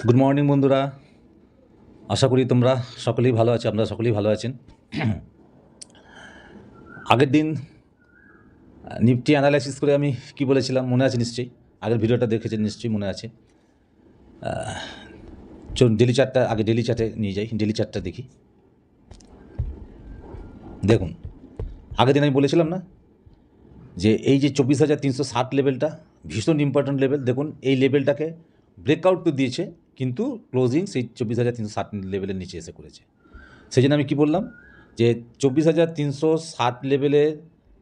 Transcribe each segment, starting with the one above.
Good morning বন্ধুরা, আশা করি তোমরা সকলেই ভালো আছো। আপনারা সকলেই ভালো আছেন। আগের দিন নিফটি অ্যানালাইসিস করে আমি কি বলেছিলাম মনে আছে নিশ্চয়ই? আগের ভিডিওটা দেখেছেন নিশ্চয়ই, মনে আছে। চলুন ডেলি চার্টটা আগে ডেলি চার্টে নিয়ে যাই। ডেলি চার্টটা দেখি। দেখুন, আগের দিন আমি বলেছিলাম না যে এই যে 24,360 লেভেলটা ভীষণ ইম্পর্ট্যান্ট লেভেল। দেখুন এই লেভেলটাকে ব্রেকআউট তো দিয়েছে, কিন্তু ক্লোজিং সেই 24,360 লেভেলের নিচে এসে করেছে। সেই জন্য আমি কী বললাম যে 24,360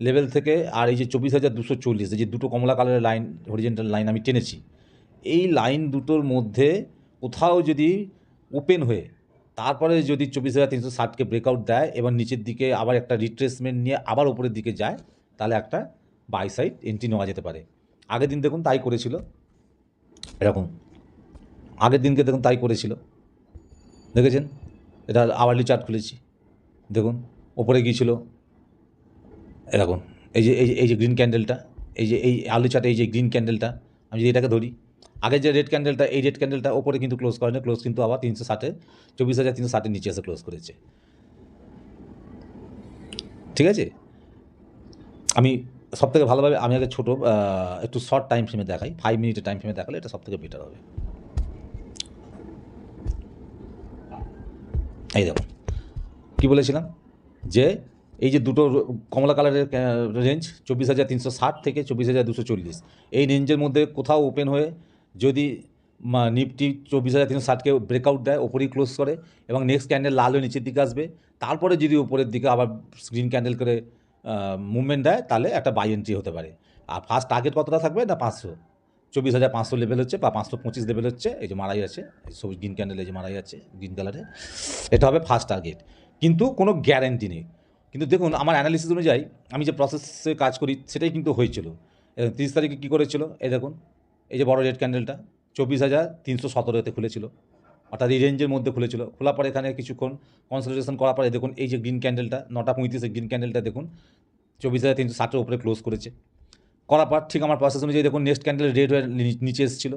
লেভেল থেকে আর এই যে 24,240, এই যে দুটো কমলা কালারের লাইন, হরিজেন্টাল লাইন আমি টেনেছি, এই লাইন দুটোর মধ্যে কোথাও যদি ওপেন হয়ে তারপরে যদি 24,360কে ব্রেকআউট দেয় এবং নিচের দিকে আবার একটা রিট্রেসমেন্ট নিয়ে আবার উপরের দিকে যায়, তাহলে একটা বাই সাইড এন্ট্রি নেওয়া যেতে পারে। আগের দিন দেখুন তাই করেছিল, এরকম আগের দিনকে দেখুন তাই করেছিল, দেখেছেন? এটা আওয়ারলি চার্ট খুলেছি, দেখুন ওপরে গিয়েছিল এরকম। এই যে গ্রিন ক্যান্ডেলটা, এই আলু চার্টে এই যে গ্রিন ক্যান্ডেলটা, আমি যদি এটাকে ধরি, আগে যে রেড ক্যান্ডেলটা, এই রেড ক্যান্ডেলটা ওপরে কিন্তু ক্লোজ করে না, ক্লোজ কিন্তু আবার 360-এ 24,360-এর নিচে এসে ক্লোজ করেছে। ঠিক আছে, আমি সবথেকে ভালোভাবে আমি আগে ছোটো একটু শর্ট টাইম ফ্রেমে দেখাই, 5 মিনিটের টাইম ফ্রেমে দেখালে এটা সবথেকে বেটার হবে। এই দেখুন কী বলেছিলাম যে এই যে দুটো কমলা কালারের রেঞ্জ 24,360 থেকে 24,240, এই রেঞ্জের মধ্যে কোথাও ওপেন হয়ে যদি নিফটি 24,360কে ব্রেকআউট দেয়, ওপরেই ক্লোজ করে এবং নেক্সট ক্যান্ডেল লাল হয়ে নিচের দিকে আসবে, তারপরে যদি ওপরের দিকে আবার গ্রিন ক্যান্ডেল করে মুভমেন্ট দেয়, তাহলে একটা বাই এন্ট্রি হতে পারে। আর ফার্স্ট টার্গেট কতটা থাকবে না 500, 24,500 লেভেল হচ্ছে বা 525 লেভেল হচ্ছে। এই যে মারাই আছে সবুজ গ্রিন ক্যান্ডেল, এই যে মারাই আছে গ্রিন কালারে, এটা হবে ফার্স্ট টার্গেট, কিন্তু কোনো গ্যারেন্টি নেই। কিন্তু দেখুন আমার অ্যানালিসিস অনুযায়ী আমি যে প্রসেসে কাজ করি সেটাই কিন্তু হয়েছিল। 30 তারিখে কী করেছিল, এই দেখুন এই যে বড় রেড ক্যান্ডেলটা 24,317-তে খুলেছিল, অর্থাৎ এই রেঞ্জের মধ্যে খুলেছিল। খোলার পরে এখানে কিছুক্ষণ কনসলিডেশন করার পরে দেখুন এই যে গ্রিন ক্যান্ডেলটা 9:35 গ্রিন ক্যান্ডেলটা দেখুন 24,360-এর উপরে ক্লোজ করেছে। করার পর ঠিক আমার প্রসেস অনুযায়ী দেখুন নেক্সট ক্যান্ডেল রেড হয়ে নিচে এসেছিল,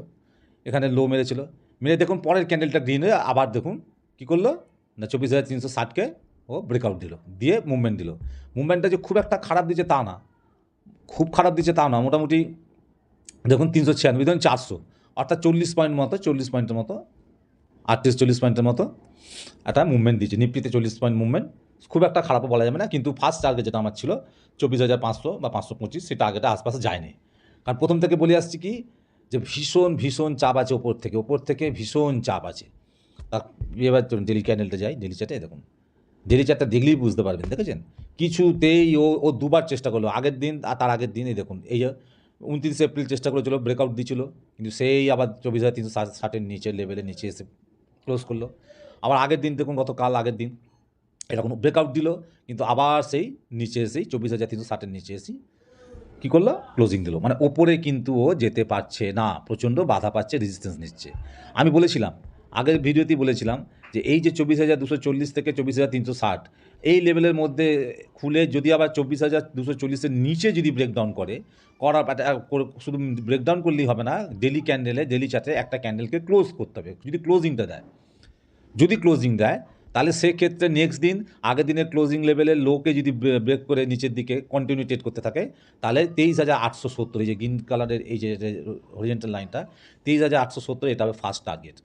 এখানে লো মেরেছিল, মেরে দেখুন পরের ক্যান্ডেলটা গ্রিন হয়ে আবার দেখুন কী করলো না 24,360কে ও ব্রেকআউট দিল, দিয়ে মুভমেন্ট দিল। মুভমেন্টটা যে খুব একটা খারাপ দিচ্ছে তা না, খুব খারাপ দিচ্ছে তা না, মোটামুটি দেখুন 396, ধরুন 400, অর্থাৎ 40 পয়েন্টের মতো 38-40 পয়েন্টের মতো একটা মুভমেন্ট দিচ্ছে নিফটিতে। 40 পয়েন্ট মুভমেন্ট খুব একটা খারাপও বলা যাবে না, কিন্তু ফার্স্ট টার্গেট যেটা আমার ছিল 24,500 বা 525, সেই টার্গেটে আশপাশে যায়নি। কারণ প্রথম থেকে বলে আসছি কি যে ভীষণ চাপ আছে ওপর থেকে ভীষণ চাপ আছে। এবার চলুন ডেলি ক্যান্ডেলটা যাই, ডেলি চার্টে দেখুন, ডেলি চার্টটা দেখলেই বুঝতে পারবেন। দেখেছেন কিছুতেই ও দুবার চেষ্টা করলো, আগের দিন আর তার আগের দিন। এই দেখুন এই 29 এপ্রিল চেষ্টা করেছিল, ব্রেকআউট দিয়েছিল, কিন্তু সেই আবার 24,360-এর নিচের লেভেলে নিচে এসে ক্লোজ করলো। আবার আগের দিন দেখুন, গতকাল আগের দিন এরকম ব্রেকআউট দিল, কিন্তু আবার সেই নিচে এসেই 24,360-এর নিচে এসেই কী করলো, ক্লোজিং দিল। মানে ওপরে কিন্তু ও যেতে পারছে না, প্রচণ্ড বাধা পাচ্ছে, রেজিস্ট্যান্স নিচ্ছে। আমি বলেছিলাম আগের ভিডিওতেই বলেছিলাম যে এই যে 24,240 থেকে 24,360 এই লেভেলের মধ্যে খুলে যদি আবার 24,240-এর নিচে যদি ব্রেকডাউন শুধু ব্রেকডাউন করলেই হবে না, ডেলি চার্টে একটা ক্যান্ডেলকে ক্লোজ করতে হবে। যদি ক্লোজিং দেয় তাহলে সেক্ষেত্রে নেক্সট দিন আগের দিনের ক্লোজিং লেভেলের লোকে যদি ব্রেক করে নিচের দিকে কন্টিনিউ ট্রেড করতে থাকে, তাহলে 23,870, এই যে গ্রিন কালারের এই যে হরিজেন্টাল লাইনটা 23,870, এটা হবে ফার্স্ট টার্গেট।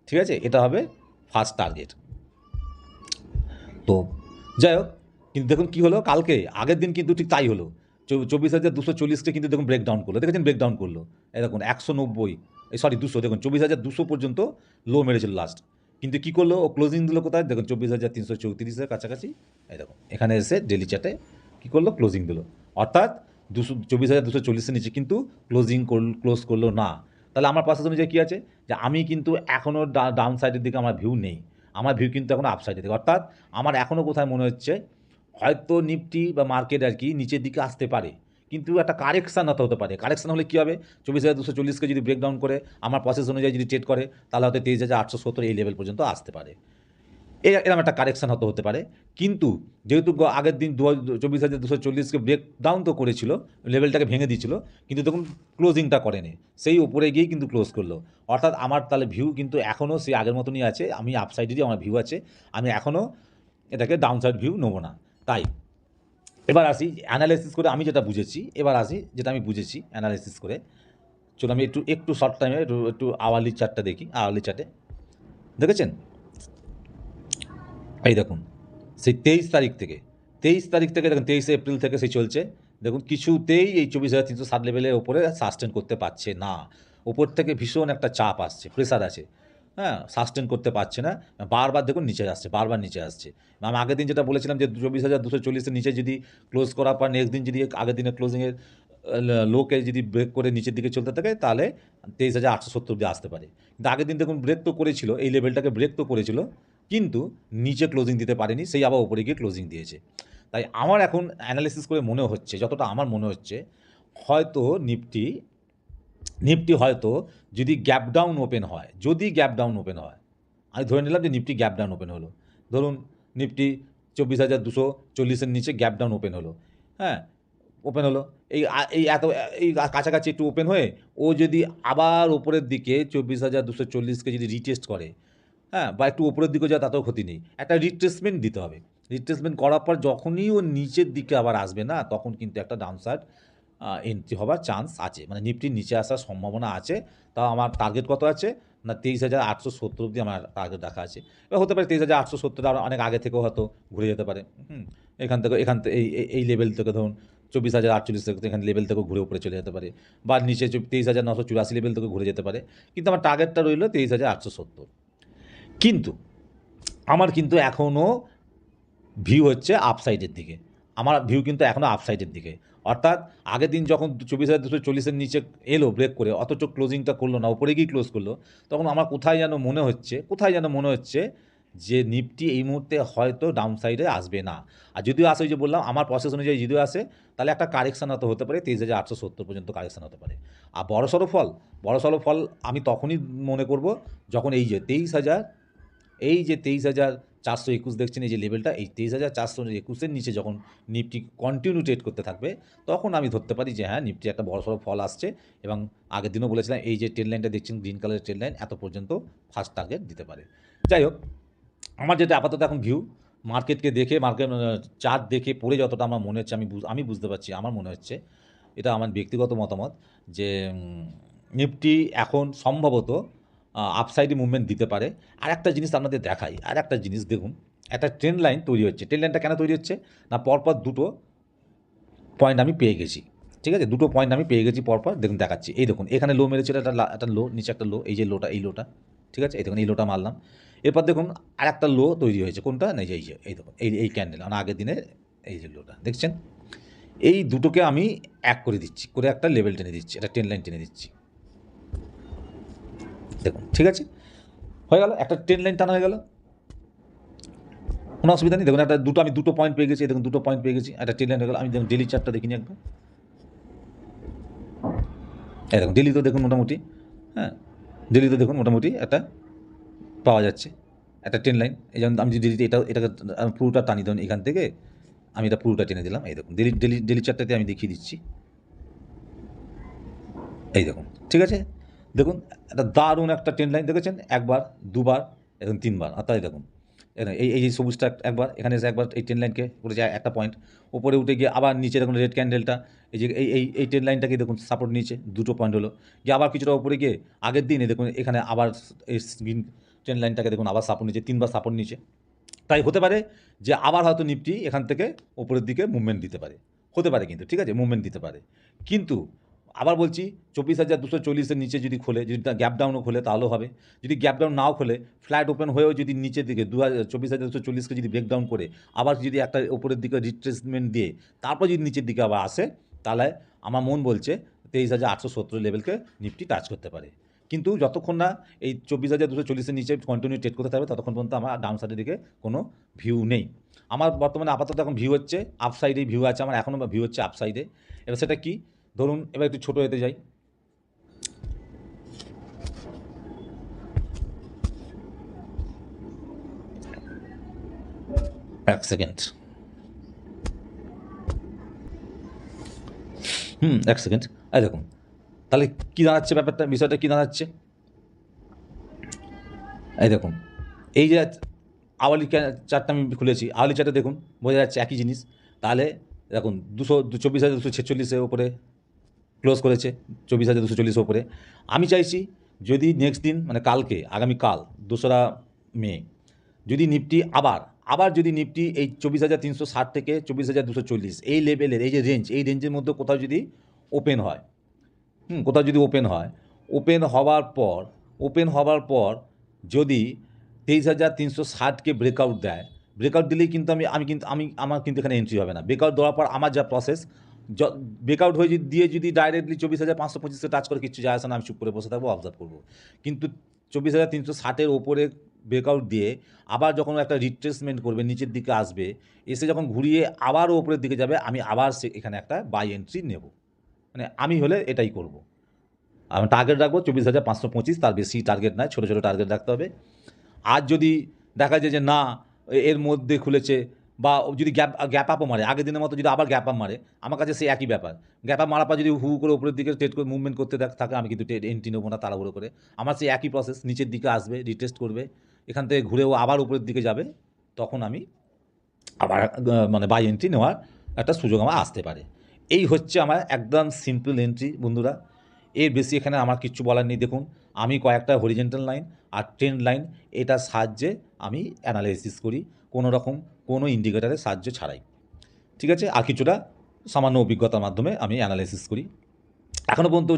ঠিক আছে, এটা হবে ফার্স্ট টার্গেট। তো যাই হোক, কিন্তু দেখুন কী হলো কালকে, আগের দিন কিন্তু ঠিক তাই হলো। 24,240-কে কিন্তু দেখুন ব্রেকডাউন করলো, দেখেছেন ব্রেকডাউন করলো। এই দেখুন 200 দেখুন 24,200 পর্যন্ত লো মেরেছিল লাস্ট, কিন্তু কী করলো ও ক্লোজিং দিল কোথায় দেখুন 24,334-এর কাছাকাছি। এই দেখুন এখানে এসে ডেলি চার্টে কী করলো, ক্লোজিং দিল, অর্থাৎ 24,240-এর নিচে কিন্তু ক্লোজ করলো না। তাহলে আমার প্রসেস অনুযায়ী কী আছে যে আমি কিন্তু এখনও ডাউন সাইডের দিকে আমার ভিউ নেই, আমার ভিউ কিন্তু এখনও আপসাইডের দিকে। অর্থাৎ আমার এখনও কোথায় মনে হচ্ছে হয়তো নিফটি বা মার্কেট আর কি নিচের দিকে আসতে পারে, কিন্তু একটা কারেকশান হতে পারে। কারেকশান হলে কী হবে, 24,240-কে যদি ব্রেকডাউন করে আমার প্রসেস অনুযায়ী যদি ট্রেড করে, তাহলে হয়তো 23,870 এই লেভেল পর্যন্ত আসতে পারে। এরকম একটা কারেকশান হতে পারে। কিন্তু যেহেতু আগের দিন 24,240কে ব্রেক ডাউন তো করেছিল, লেভেলটাকে ভেঙে দিয়েছিল, কিন্তু দেখুন ক্লোজিংটা করেনি, সেই উপরে গিয়েই কিন্তু ক্লোজ করলো। অর্থাৎ আমার তাহলে ভিউ কিন্তু এখনও সেই আগের মতনই আছে, আমি আপসাইডেরই আমার ভিউ আছে, আমি এখনও এটাকে ডাউনসাইড ভিউ নেবো না। তাই এবার আসি অ্যানালাইসিস করে আমি যেটা বুঝেছি, এবার আসি যেটা আমি বুঝেছি অ্যানালাইসিস করে। চলো আমি একটু শর্ট টাইমে একটু আওয়ারলি চার্টটা দেখি। আওয়ারলি চার্টে দেখেছেন, এই দেখুন সেই 23 তারিখ থেকে দেখুন 23 এপ্রিল থেকে সেই চলছে। দেখুন কিছুতেই এই 24,360 লেভেলের ওপরে সাস্টেন করতে পারছে না। ওপর থেকে ভীষণ একটা চাপ আসছে, প্রেসার আছে, হ্যাঁ, সাস্টেন করতে পারছে না, বারবার দেখুন নিচে আসছে, বারবার নিচে আসছে। আমি আগের দিন যেটা বলেছিলাম যে 24,240-এর নিচে যদি ক্লোজ করার পর নেক্সট দিন যদি আগের দিনের ক্লোজিংয়ের লোকে যদি ব্রেক করে নিচের দিকে চলতে থাকে তাহলে 23,870 অব্দি আসতে পারে। কিন্তু আগের দিন দেখুন ব্রেক তো করেছিল, এই লেভেলটাকে ব্রেক তো করেছিল, কিন্তু নিচে ক্লোজিং দিতে পারেনি, সেই আবার ওপরে গিয়ে ক্লোজিং দিয়েছে। তাই আমার এখন অ্যানালিসিস করে মনে হচ্ছে, যতটা আমার মনে হচ্ছে, হয়তো নিফটি হয়তো যদি গ্যাপ ডাউন ওপেন হয়, আমি ধরে নিলাম যে নিফটি গ্যাপ ডাউন ওপেন হলো, ধরুন নিফটি 24,240-এর নিচে গ্যাপ ডাউন ওপেন হলো, হ্যাঁ, ওপেন হলো, এই কাছাকাছি একটু ওপেন হয়ে ও যদি আবার ওপরের দিকে 24,240-কে যদি রিটেস্ট করে, হ্যাঁ, বা একটু উপরের দিকে যায় তাতেও ক্ষতি নেই, একটা রিট্রেসমেন্ট দিতে হবে। রিট্রেসমেন্ট করার পর যখনই ও নিচের দিকে আবার আসবে না, তখন কিন্তু একটা ডাউনসাইড এন্ট্রি হবার চান্স আছে, মানে নিফটির নিচে আসার সম্ভাবনা আছে। তাও আমার টার্গেট কত আছে না 23,870 অব্দি আমার টার্গেট রাখা আছে। এবার হতে পারে 23,870 আর অনেক আগে থেকেও হয়তো ঘুরে যেতে পারে। এখান থেকে এই লেভেল থেকে ধরুন 24,048 থেকে এখানে লেভেল থেকেও ঘুরে উপরে চলে যেতে পারে, বা নিচে 23,984 লেভেল থেকে ঘুরে যেতে পারে। কিন্তু আমার টার্গেটটা রইল 23,870। কিন্তু আমার কিন্তু এখনও ভিউ হচ্ছে আপসাইডের দিকে, আমার ভিউ কিন্তু এখনও আপসাইডের দিকে। অর্থাৎ আগের দিন যখন 24,240-এর নিচে এলো ব্রেক করে, অথচ ক্লোজিংটা করলো না, উপরে গিয়ে ক্লোজ করলো, তখন আমার কোথায় যেন মনে হচ্ছে যে নিফটি এই মুহূর্তে হয়তো ডাউন সাইডে আসবে না। আর যদিও আসে, ওই যে বললাম আমার প্রসেস অনুযায়ী যদিও আসে, তাহলে একটা কারেকশান হতে পারে 23,870 পর্যন্ত কারেকশান হতে পারে। আর বড়সড় ফল আমি তখনই মনে করব যখন এই যে 23,421 দেখছেন, এই যে লেভেলটা, এই 23,421-এর নিচে যখন নিফটি কন্টিনিউ ট্রেড করতে থাকবে, তখন আমি ধরতে পারি যে হ্যাঁ, নিফটি একটা বড়সড় ফল আসছে। এবং আগের দিনও বলেছিলাম এই যে ট্রেড লাইনটা দেখছেন, গ্রিন কালারের ট্রেড লাইন, এত পর্যন্ত ফার্স্ট টার্গেট দিতে পারে। যাই হোক, আমার যেটা আপাতত এখন ভিউ, মার্কেট চার্ট দেখে পড়ে যতটা আমার মনে হচ্ছে, আমি বুঝতে পারছি, আমার মনে হচ্ছে, এটা আমার ব্যক্তিগত মতামত, যে নিফটি এখন সম্ভবত আপসাইডে মুভমেন্ট দিতে পারে। আর একটা জিনিস আপনাদের দেখাই, আর একটা জিনিস দেখুন, একটা ট্রেন্ড লাইন তৈরি হচ্ছে। ট্রেন্ড লাইনটা কেন তৈরি হচ্ছে না, পরপর দুটো পয়েন্ট আমি পেয়ে গেছি, ঠিক আছে, দুটো পয়েন্ট আমি পেয়ে গেছি পরপর, দেখুন দেখাচ্ছি। এই দেখুন এখানে লো মেরেছিল, একটা লো, নিচে একটা লো, এই যে লোটা, এই লোটা, ঠিক আছে, এই দেখুন এই লোটা মারলাম। এরপর দেখুন আর একটা লো তৈরি হয়েছে, কোনটা না, এই দেখুন এই ক্যান্ডেল, মানে আগের দিনে এই যে লোটা দেখছেন, এই দুটোকে আমি এক করে দিচ্ছি, করে একটা লেভেল টেনে দিচ্ছি, একটা ট্রেন্ড লাইন টেনে দিচ্ছি, দেখুন, ঠিক আছে, হয়ে গেল, একটা ট্রেন্ড লাইন টানা হয়ে গেল, কোনো অসুবিধা নেই। দেখুন আমি দুটো পয়েন্ট পেয়ে গেছি, দেখুন দুটো পয়েন্ট পেয়ে গেছি, একটা ট্রেন লাইন হয়ে গেল। আমি দেখুন ডেলি চার্টটা দেখিনি একবার, এই দেখুন ডেলি তো দেখুন মোটামুটি, হ্যাঁ, ডেলি তো দেখুন মোটামুটি একটা পাওয়া যাচ্ছে, একটা ট্রেন লাইন। এই যেমন আমি যদি এটাকে পুরোটা টানি, ধরুন এখান থেকে আমি এটা পুরোটা টেনে দিলাম, এই দেখুন ডেলি চার্টটাতে আমি দেখিয়ে দিচ্ছি, এই দেখুন, ঠিক আছে, দেখুন একটা দারুণ একটা ট্রেন লাইন দেখেছেন, একবার, দুবার, এবং তিনবার। অর্থাৎ দেখুন এই যে সবুজটা একবার, এখানে এসে একবার এই ট্রেন লাইনকে উঠে যায় একটা পয়েন্ট, উপরে উঠে গিয়ে আবার নিচে দেখুন রেড ক্যান্ডেলটা, এই যে এই ট্রেন লাইনটাকে দেখুন সাপোর্ট নিচে দুটো পয়েন্ট হলো, গিয়ে আবার কিছুটা উপরে গিয়ে আগের দিনে দেখুন এখানে আবার এই গ্রিন ট্রেন লাইনটাকে দেখুন আবার সাপোর্ট নিচে, তিনবার সাপোর্ট নিচে। তাই হতে পারে যে আবার হয়তো নিফটি এখান থেকে উপরের দিকে মুভমেন্ট দিতে পারে, হতে পারে, কিন্তু ঠিক আছে, মুভমেন্ট দিতে পারে। কিন্তু আবার বলছি 24,240-এর নিচে যদি খোলে, যদি গ্যাপ ডাউনও খোলে তাহলেও হবে। যদি গ্যাপ ডাউন নাও খোলে, ফ্ল্যাট ওপেন হয়েও যদি নিচের দিকে 24,240-কে যদি ব্রেক ডাউন করে আবার যদি একটা ওপরের দিকে রিট্রেসমেন্ট দিয়ে তারপর যদি নিচের দিকে আবার আসে, তাহলে আমার মন বলছে 23,870 লেভেলকে নিফটি টাচ করতে পারে। কিন্তু যতক্ষণ না এই 24,240-এর নিচে কন্টিনিউ ট্রেড করতে থাকবে, ততক্ষণ পর্যন্ত আমার ডাউন সাইডের দিকে কোনো ভিউ নেই। আমার বর্তমানে আপাতত এখন ভিউ হচ্ছে আপসাইডেই ভিউ আছে আমার, এখনও ভিউ হচ্ছে আপসাইডে। এবার সেটা কি, ধরুন এবার একটু ছোটো হতে যাই, এক সেকেন্ড, এক সেকেন্ড। এই দেখুন, তাহলে কী দাঁড়াচ্ছে ব্যাপারটা, বিষয়টা কী দাঁড়াচ্ছে? এই দেখুন, এই যে আওয়ালি চার্টটা আমি খুলেছি, আওয়ালি চার্টে দেখুন বোঝা যাচ্ছে একই জিনিস। তাহলে দেখুন 24,246-এর ওপরে ক্লোজ করেছে, 24,240-এর ওপরে। আমি চাইছি যদি নেক্সট দিন মানে কালকে, আগামীকাল 2রা মে, যদি নিফটি আবার যদি নিফটি এই 24,360 থেকে 24,240 এই লেভেলের, এই যে রেঞ্জ, এই রেঞ্জের মধ্যে কোথাও যদি ওপেন হয়, কোথাও যদি ওপেন হয়, ওপেন হওয়ার পর যদি 23,360-কে ব্রেকআউট দেয়, ব্রেকআউট দিলেই কিন্তু আমার কিন্তু এখানে এন্ট্রি হবে না। ব্রেকআউট দেওয়ার পর আমার যা প্রসেস, ব্রেকআউট হয়ে দিয়ে যদি ডাইরেক্টলি 24,525-কে টাচ করে কিচ্ছু যায় আসে না, আমি চুপ করে বসে থাকবো, অবজার্ভ করবো। কিন্তু 24,360-এর ওপরে ব্রেকআউট দিয়ে আবার যখন একটা রিট্রেসমেন্ট করবে, নিচের দিকে আসবে, এসে যখন ঘুরিয়ে আবারও ওপরের দিকে যাবে, আমি আবার এখানে একটা বাই এন্ট্রি নেব। মানে আমি হলে এটাই করব। আমি টার্গেট রাখবো 24,525, তার বেশি টার্গেট নয়, ছোটো ছোটো টার্গেট রাখতে হবে। আর যদি দেখা যায় যে না এর মধ্যে খুলেছে, বা যদি গ্যাপ আপও মারে, আগের দিনের মতো যদি আবার গ্যাপ আপ মারে, আমার কাছে সেই একই ব্যাপার। গ্যাপ আপ মারার পর যদি হু করে উপরের দিকে ট্রেড করে মুভমেন্ট করতে থাকে, আমি কিন্তু এন্ট্রি নেবো না তাড়াহুড়ো করে। আমার সেই একই প্রসেস, নিচের দিকে আসবে, রিটেস্ট করবে, এখান থেকে ঘুরেও আবার উপরের দিকে যাবে, তখন আমি আবার মানে বাই এন্ট্রি নেওয়ার একটা সুযোগ আমার আসতে পারে। এই হচ্ছে আমার একদম সিম্পল এন্ট্রি বন্ধুরা। এর বেশি এখানে আমার কিচ্ছু বলার নেই। দেখুন, আমি কয়েকটা হরিজেন্টাল লাইন আর ট্রেন্ড লাইন, এটার সাহায্যে আমি অ্যানালাইসিস করি, কোনো ইন্ডিকেটারের সাহায্য ছাড়াই। ঠিক আছে? আর কিছুটা সামান্য অভিজ্ঞতার মাধ্যমে আমি অ্যানালাইসিস করি। এখনও পর্যন্ত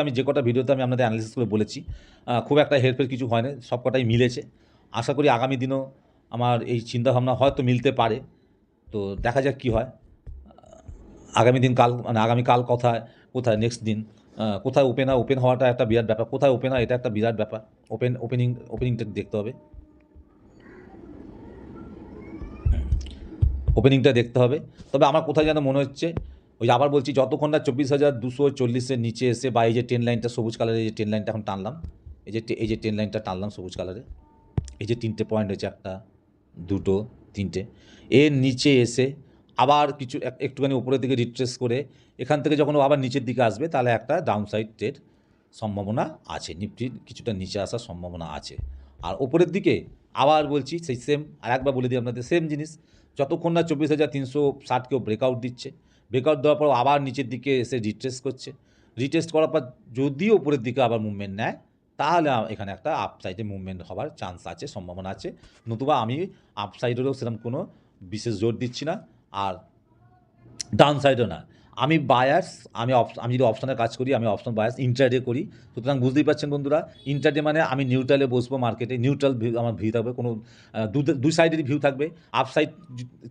আমি যে কটা ভিডিওতে আমি আপনাদের অ্যানালাইসিস করে বলেছি, খুব একটা হেরফের কিছু হয় না, সব কটাই মিলেছে। আশা করি আগামী দিনেও আমার এই চিন্তাভাবনা হয়তো মিলতে পারে। তো দেখা যাক কী হয়। আগামীকাল কোথায় নেক্সট দিন কোথায় ওপেন হওয়াটা একটা বিরাট ব্যাপার, কোথায় ওপেন হয় এটা একটা বিরাট ব্যাপার। ওপেনিংটা দেখতে হবে, ওপেনিংটা দেখতে হবে। তবে আমার কোথায় যেন মনে হচ্ছে, ওই আবার বলছি, যতক্ষণ না 24,240-এর নিচে এসে, বা এই যে ট্রেন লাইনটা সবুজ কালারের, এই যে ট্রেন লাইনটা এখন টানলাম, এই যে ট্রেন লাইনটা টানলাম সবুজ কালারে, এই যে 3টে পয়েন্ট হয়েছে, 1, 2, 3টে, এর নিচে এসে আবার কিছু একটুখানি উপরের দিকে রিট্রেস করে এখান থেকে যখন আবার নিচের দিকে আসবে, তাহলে একটা ডাউনসাইড ট্রেড সম্ভাবনা আছে, নিফটির কিছুটা নিচে আসার সম্ভাবনা আছে। আর ওপরের দিকে আবার বলছি সেই সেম, আর একবার বলে দিই আপনাদের, সেম জিনিস, যতক্ষণ না 24,360-কেও ব্রেকআউট দিচ্ছে, ব্রেকআউট দেওয়ার পর আবার নিচের দিকে এসে রিট্রেস করছে, রিটেস্ট করার পর যদি ওপরের দিকে আবার মুভমেন্ট নেয়, তাহলে এখানে একটা আপসাইডে মুভমেন্ট হওয়ার চান্স আছে, সম্ভাবনা আছে। নতুবা আমি আপসাইডেরও সেরকম কোনো বিশেষ জোর দিচ্ছি না, আর ডাউন সাইডও না। আমি বায়ার্স, আমি যদি অপশনের কাজ করি, আমি অপশন বায়ার্স, ইন্ট্রাডে করি। সুতরাং বুঝতেই পারছেন বন্ধুরা, ইন্ট্রাডে মানে আমি নিউট্রালে বসবো মার্কেটে, নিউট্রাল ভিউ আমার ভিউ থাকবে, কোনো দুই সাইডেরই ভিউ থাকবে। আপসাইড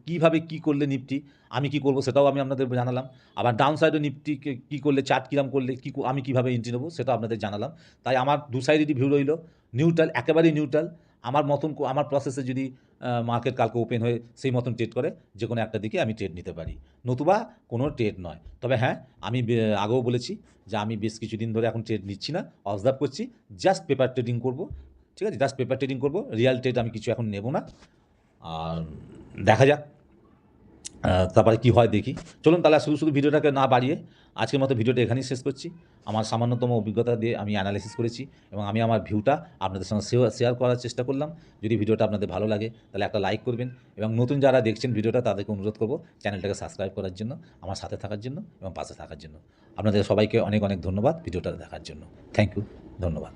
কীভাবে কী করলে নিফটি আমি কী করবো সেটাও আমি আপনাদের জানালাম। আবার ডাউন সাইডে নিফটি কী করলে, চার্ট কীরকম করলে আমি কীভাবে এন্ট্রি নেবো সেটাও আপনাদের জানালাম। তাই আমার দু সাইডেরই ভিউ রইল, নিউট্রাল, একেবারেই নিউট্রাল। আমার প্রসেসে যদি মার্কেট কালকে ওপেন হয়ে সেই মতন ট্রেড করে, যে কোনো একটা দিকে আমি ট্রেড নিতে পারি, নতুবা কোনো ট্রেড নয়। তবে হ্যাঁ, আমি আগেও বলেছি যে আমি বেশ কিছুদিন ধরে এখন ট্রেড নিচ্ছি না, অবজার্ভ করছি, জাস্ট পেপার ট্রেডিং করব। ঠিক আছে, জাস্ট পেপার ট্রেডিং করব, রিয়াল ট্রেড আমি কিছু এখন নেব না। আর দেখা যাক তারপরে কী হয় দেখি। চলুন তাহলে শুধু ভিডিওটাকে না বাড়িয়ে আজকের মতো ভিডিওটা এখানেই শেষ করছি। আমার সামান্যতম অভিজ্ঞতা দিয়ে আমি অ্যানালাইসিস করেছি, এবং আমি আমার ভিউটা আপনাদের সঙ্গে শেয়ার করার চেষ্টা করলাম। যদি ভিডিওটা আপনাদের ভালো লাগে তাহলে একটা লাইক করবেন, এবং নতুন যারা দেখছেন ভিডিওটা তাদেরকে অনুরোধ করব চ্যানেলটাকে সাবস্ক্রাইব করার জন্য, আমার সাথে থাকার জন্য এবং পাশে থাকার জন্য। আপনাদের সবাইকে অনেক অনেক ধন্যবাদ ভিডিওটা দেখার জন্য। থ্যাংক ইউ, ধন্যবাদ।